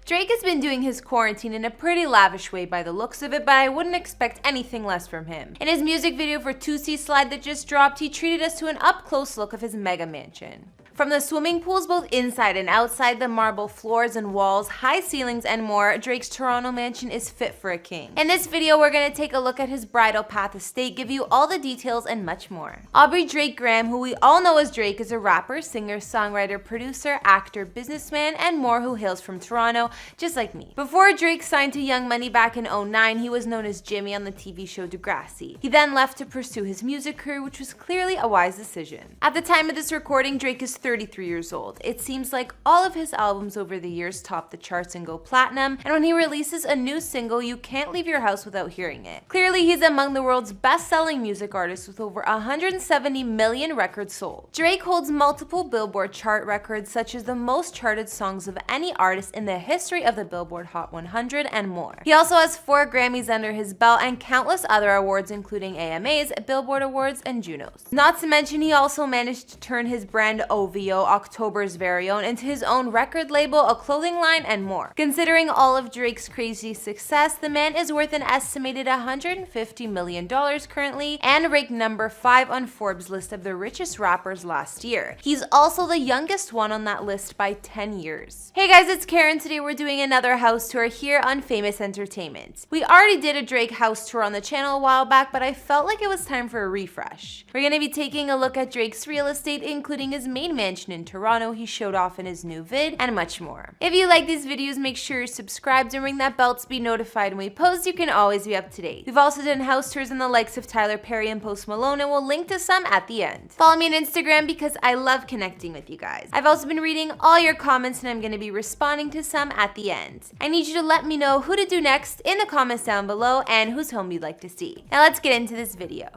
Drake has been doing his quarantine in a pretty lavish way by the looks of it, but I wouldn't expect anything less from him. In his music video for Toosie Slide that just dropped, he treated us to an up-close look of his mega mansion. From the swimming pools both inside and outside, the marble floors and walls, high ceilings, and more, Drake's Toronto mansion is fit for a king. In this video, we're going to take a look at his bridal path estate, give you all the details, and much more. Aubrey Drake Graham, who we all know as Drake, is a rapper, singer, songwriter, producer, actor, businessman, and more who hails from Toronto, just like me. Before Drake signed to Young Money back in 2009, he was known as Jimmy on the TV show Degrassi. He then left to pursue his music career, which was clearly a wise decision. At the time of this recording, Drake is 33 years old. It seems like all of his albums over the years top the charts and go platinum, and when he releases a new single, you can't leave your house without hearing it. Clearly, he's among the world's best-selling music artists with over 170 million records sold. Drake holds multiple Billboard chart records, such as the most charted songs of any artist in the history of the Billboard Hot 100 and more. He also has 4 Grammys under his belt and countless other awards, including AMAs, Billboard Awards, and Junos. Not to mention, he also managed to turn his brand OVO, October's very own, into his own record label, a clothing line, and more. Considering all of Drake's crazy success, the man is worth an estimated $150 million currently and ranked number 5 on Forbes' list of the richest rappers last year. He's also the youngest one on that list by 10 years. Hey guys, it's Karen. Today we're doing another house tour here on Famous Entertainment. We already did a Drake house tour on the channel a while back, but I felt like it was time for a refresh. We're going to be taking a look at Drake's real estate, including his main mansion in Toronto he showed off in his new vid, and much more. If you like these videos, make sure you're subscribed and ring that bell to be notified when we post. You can always be up to date. We've also done house tours in the likes of Tyler Perry and Post Malone, and we'll link to some at the end. Follow me on Instagram because I love connecting with you guys. I've also been reading all your comments and I'm going to be responding to some at the end. I need you to let me know who to do next in the comments down below and whose home you'd like to see. Now let's get into this video.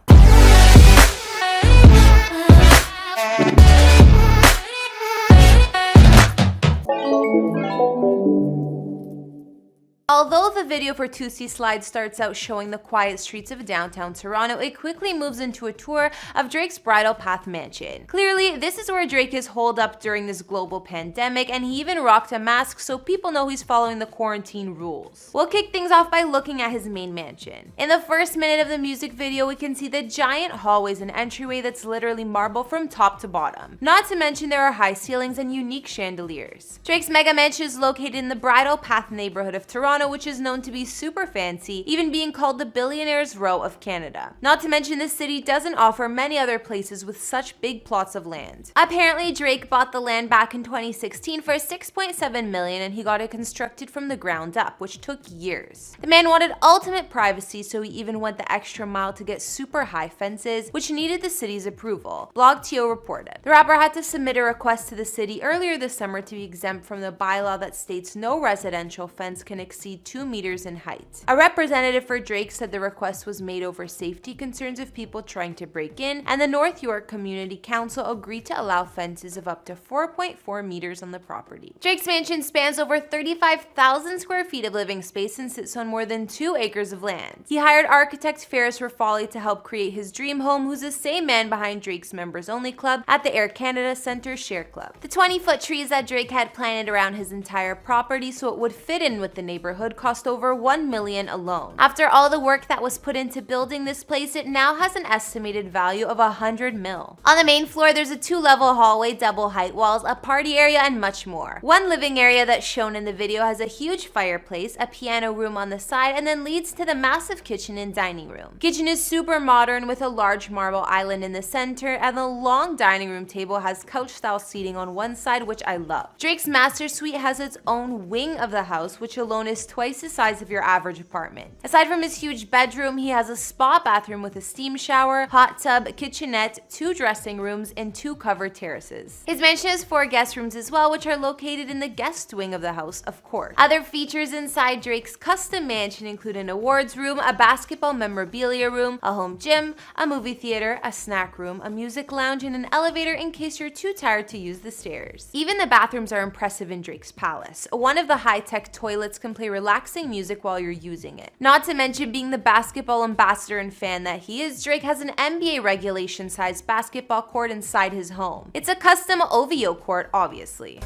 Although the video for Toosie Slide starts out showing the quiet streets of downtown Toronto, it quickly moves into a tour of Drake's bridal path mansion. Clearly, this is where Drake is holed up during this global pandemic, and he even rocked a mask so people know he's following the quarantine rules. We'll kick things off by looking at his main mansion. In the first minute of the music video, we can see the giant hallways and entryway that's literally marble from top to bottom. Not to mention there are high ceilings and unique chandeliers. Drake's mega mansion is located in the Bridal Path neighborhood of Toronto, which is known to be super fancy, even being called the Billionaire's Row of Canada. Not to mention the city doesn't offer many other places with such big plots of land. Apparently, Drake bought the land back in 2016 for $6.7 million, and he got it constructed from the ground up, which took years. The man wanted ultimate privacy, so he even went the extra mile to get super high fences, which needed the city's approval. BlogTO reported. The rapper had to submit a request to the city earlier this summer to be exempt from the bylaw that states no residential fence can exceed 2 meters in height. A representative for Drake said the request was made over safety concerns of people trying to break in, and the North York Community Council agreed to allow fences of up to 4.4 meters on the property. Drake's mansion spans over 35,000 square feet of living space and sits on more than 2 acres of land. He hired architect Ferris Rafali to help create his dream home, who's the same man behind Drake's members only club at the Air Canada Centre Share Club. The 20-foot trees that Drake had planted around his entire property so it would fit in with the neighborhood cost over $1 million alone. After all the work that was put into building this place, it now has an estimated value of $100 million. On the main floor, there's a 2-level hallway, double height walls, a party area, and much more. One living area that's shown in the video has a huge fireplace, a piano room on the side, and then leads to the massive kitchen and dining room. Kitchen is super modern with a large marble island in the center, and the long dining room table has couch-style seating on one side, which I love. Drake's master suite has its own wing of the house, which alone is twice the size of your average apartment. Aside from his huge bedroom, he has a spa bathroom with a steam shower, hot tub, kitchenette, 2 dressing rooms, and 2 covered terraces. His mansion has 4 guest rooms as well, which are located in the guest wing of the house, of course. Other features inside Drake's custom mansion include an awards room, a basketball memorabilia room, a home gym, a movie theater, a snack room, a music lounge, and an elevator in case you're too tired to use the stairs. Even the bathrooms are impressive in Drake's palace. One of the high-tech toilets can play relaxing music while you're using it. Not to mention, being the basketball ambassador and fan that he is, Drake has an NBA regulation-sized basketball court inside his home. It's a custom OVO court, obviously.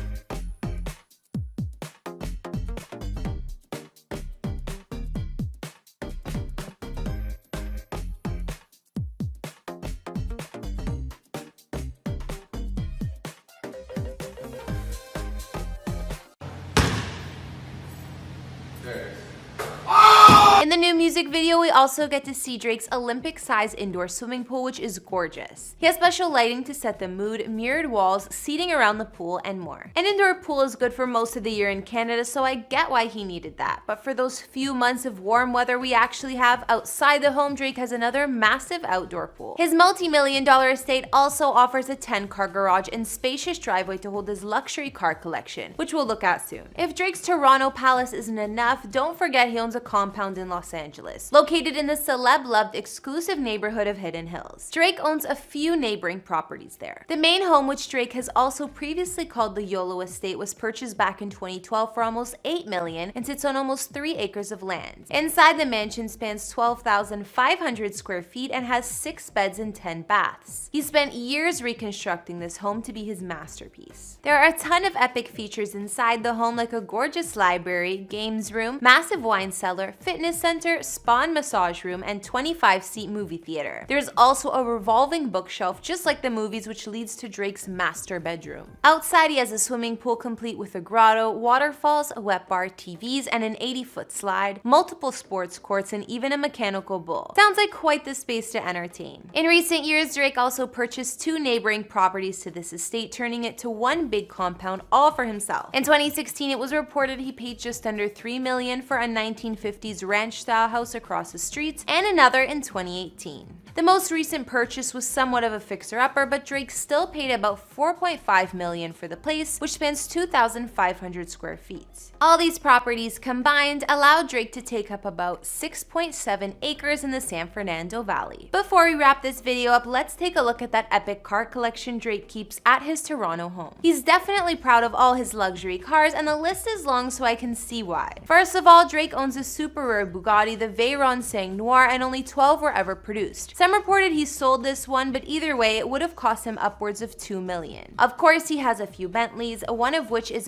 In the new music video, we also get to see Drake's Olympic-sized indoor swimming pool, which is gorgeous. He has special lighting to set the mood, mirrored walls, seating around the pool, and more. An indoor pool is good for most of the year in Canada, so I get why he needed that. But for those few months of warm weather we actually have outside the home, Drake has another massive outdoor pool. His multi-million-dollar estate also offers a 10-car garage and spacious driveway to hold his luxury car collection, which we'll look at soon. If Drake's Toronto palace isn't enough, don't forget he owns a compound in Los Angeles, located in the celeb-loved exclusive neighborhood of Hidden Hills. Drake owns a few neighboring properties there. The main home, which Drake has also previously called the Yolo estate, was purchased back in 2012 for almost $8 million and sits on almost 3 acres of land. Inside, the mansion spans 12,500 square feet and has 6 beds and 10 baths. He spent years reconstructing this home to be his masterpiece. There are a ton of epic features inside the home, like a gorgeous library, games room, massive wine cellar, fitness center, spa and massage room, and 25-seat movie theater. There's also a revolving bookshelf, just like the movies, which leads to Drake's master bedroom. Outside, he has a swimming pool complete with a grotto, waterfalls, a wet bar, TVs, and an 80-foot slide, multiple sports courts, and even a mechanical bull. Sounds like quite the space to entertain. In recent years, Drake also purchased 2 neighboring properties to this estate, turning it to one big compound all for himself. In 2016, it was reported he paid just under $3 million for a 1950s ranch-style house across the streets, and another in 2018. The most recent purchase was somewhat of a fixer-upper, but Drake still paid about $4.5 million for the place, which spans 2,500 square feet. All these properties combined allowed Drake to take up about 6.7 acres in the San Fernando Valley. Before we wrap this video up, let's take a look at that epic car collection Drake keeps at his Toronto home. He's definitely proud of all his luxury cars, and the list is long, so I can see why. First of all, Drake owns a super rare Bugatti, the Veyron Sang Noir, and only 12 were ever produced. Some reported he sold this one, but either way, it would have cost him upwards of $2 million. Of course, he has a few Bentleys, one of which his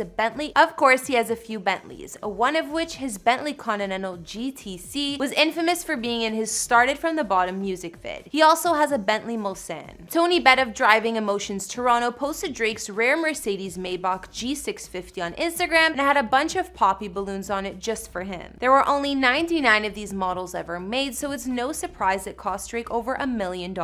Bentley Continental GTC was infamous for being in his Started From the Bottom music vid. He also has a Bentley Mulsanne. Tony Bett of Driving Emotions Toronto posted Drake's rare Mercedes Maybach G650 on Instagram and had a bunch of poppy balloons on it just for him. There were only 99 of these models ever made, so it's no surprise it cost Drake over $1 million.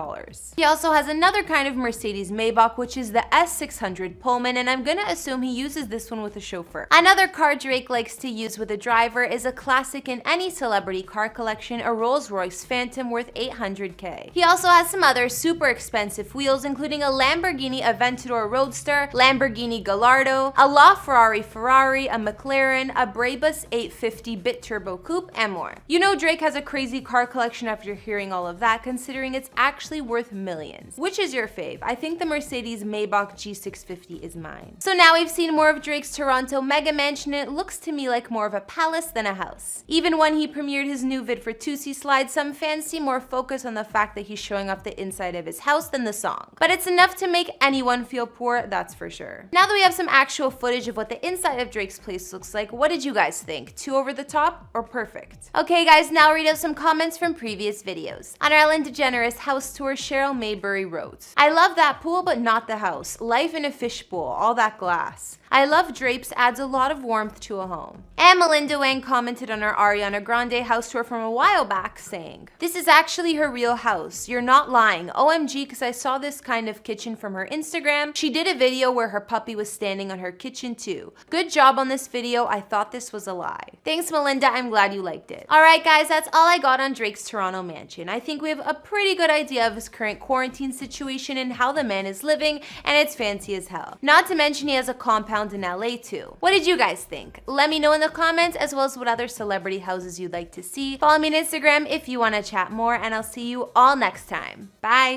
He also has another kind of Mercedes Maybach, which is the S600 Pullman, and I'm gonna assume he uses this one with a chauffeur. Another car Drake likes to use with a driver is a classic in any celebrity car collection, a Rolls-Royce Phantom worth $800K. He also has some other super expensive wheels, including a Lamborghini Aventador Roadster, Lamborghini Gallardo, a LaFerrari, a McLaren, a Brabus 850 Bit-Turbo Coupe, and more. You know Drake has a crazy car collection after hearing all of that, considering it's actually worth millions. Which is your fave? I think the Mercedes Maybach G650 is mine. So now we've seen more of Drake's Toronto mega mansion, and it looks to me like more of a palace than a house. Even when he premiered his new vid for Toosie Slide, some fans seem more focused on the fact that he's showing off the inside of his house than the song. But it's enough to make anyone feel poor, that's for sure. Now that we have some actual footage of what the inside of Drake's place looks like, what did you guys think? Too over the top or perfect? Okay guys, now read out some comments from previous videos. On our Ellen DeGeneres house tour, Cheryl Maybury wrote, "I love that pool but not the house. Life in a fishbowl, all that glass. I love drapes, adds a lot of warmth to a home." And Melinda Wang commented on our Ariana Grande house tour from a while back saying, "This is actually her real house. You're not lying. OMG, because I saw this kind of kitchen from her Instagram. She did a video where her puppy was standing on her kitchen too. Good job on this video. I thought this was a lie." Thanks Melinda, I'm glad you liked it. Alright guys, that's all I got on Drake's Toronto mansion. I think we have a pretty good idea of his current quarantine situation and how the man is living, and it's fancy as hell. Not to mention he has a compound in LA too. What did you guys think? Let me know in the comments, as well as what other celebrity houses you'd like to see. Follow me on Instagram if you want to chat more, and I'll see you all next time. Bye!